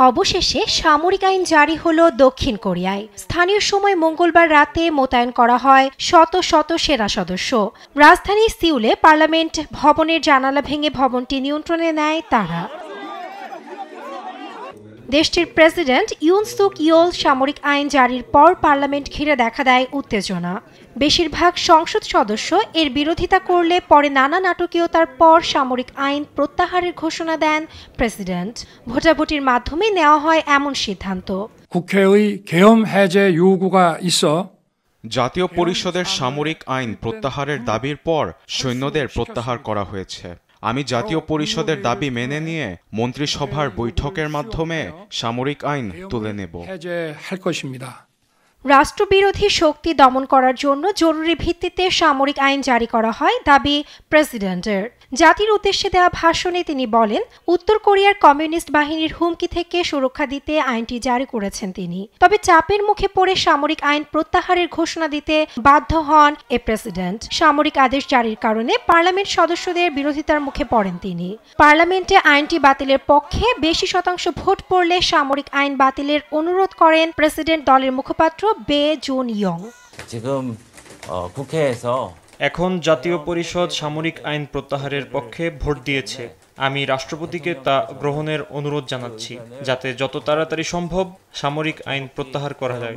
অবশেষে সামরিক আইন জারি হলো দক্ষিণ কোরিয়ায়। স্থানীয় সময় মঙ্গলবার রাতে মোতায়েন করা হয় শত শত সেনা সদস্য। রাজধানী সিউলে পার্লামেন্ট ভবনের জানালা ভেঙে ভবনটি নিয়ন্ত্রণে নেয় তারা। দেশটির প্রেসিডেন্ট ইউন সুক ইয়োল সামরিক আইন জারির পর পার্লামেন্ট ঘিরে দেখা দেয় উত্তেজনা। বেশিরভাগ সংসদ সদস্য এর বিরোধিতা করলে পরে নানা নাটকীয়তার পর সামরিক আইন প্রত্যাহারের ঘোষণা দেন প্রেসিডেন্ট। ভোটাভুটির মাধ্যমে নেওয়া হয় এমন সিদ্ধান্ত। 국회의 계엄 해제 요구가 있어 জাতীয় পরিষদের সামরিক আইন প্রত্যাহারের দাবির পর সৈন্যদের প্রত্যাহার করা হয়েছে। আমি জাতীয় পরিষদের দাবি মেনে নিয়ে মন্ত্রিসভার বৈঠকের মাধ্যমে সামরিক আইন তুলে নেব। রাষ্ট্রবিরোধী শক্তি দমন করার জন্য জরুরি ভিত্তিতে সামরিক আইন জারি করা হয় দাবি প্রেসিডেন্টের। জাতির উদ্দেশ্যে দেওয়া ভাষণে তিনি বলেন, উত্তর কোরিয়ার কমিউনিস্ট বাহিনীর হুমকি থেকে সুরক্ষা দিতে আইনটি জারি করেছেন তিনি। তবে চাপের মুখে পড়ে সামরিক আইন প্রত্যাহারের ঘোষণা দিতে বাধ্য হন এ প্রেসিডেন্ট। সামরিক আদেশ জারির কারণে পার্লামেন্ট সদস্যদের বিরোধিতার মুখে পড়েন তিনি। পার্লামেন্টে আইনটি বাতিলের পক্ষে বেশি শতাংশ ভোট পড়লে সামরিক আইন বাতিলের অনুরোধ করেন প্রেসিডেন্ট দলের মুখপাত্র বে জুন ইয়ং। এখন জাতীয় পরিষদ সামরিক আইন প্রত্যাহারের পক্ষে ভোট দিয়েছে। আমি রাষ্ট্রপতিকে তা গ্রহণের অনুরোধ জানাচ্ছি, যাতে যত তাড়াতাড়ি সম্ভব সামরিক আইন প্রত্যাহার করা যায়।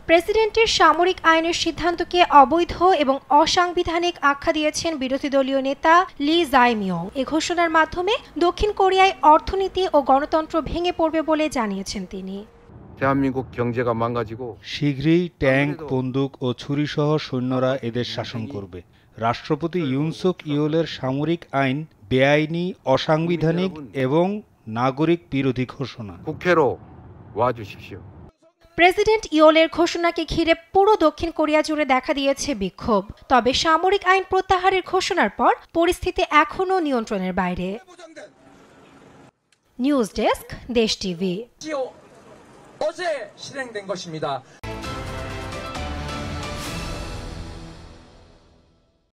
প্রেসিডেন্টের সামরিক আইনের সিদ্ধান্তকে অবৈধ এবং অসাংবিধানিক আখ্যা দিয়েছেন বিরোধী দলীয় নেতা লি জাইমিয়ং। এ ঘোষণার মাধ্যমে দক্ষিণ কোরিয়ায় অর্থনীতি ও গণতন্ত্র ভেঙে পড়বে বলে জানিয়েছেন তিনি। শীঘ্রই ট্যাঙ্ক, বন্দুক ও ছুরিসহ সৈন্যরা এদের শাসন করবে। রাষ্ট্রপতি ইউন সুক ইয়োলের সামরিক আইন বেআইনি, অসাংবিধানিক এবং নাগরিক বিরোধী ঘোষণা। প্রেসিডেন্ট ইয়োলের ঘোষণাকে ঘিরে পুরো দক্ষিণ কোরিয়া জুড়ে দেখা দিয়েছে বিক্ষোভ। তবে সামরিক আইন প্রত্যাহারের ঘোষণার পর পরিস্থিতি এখনও নিয়ন্ত্রণের বাইরে। নিউজ ডেস্ক, দেশ টিভি। 어제 실행된 것입니다.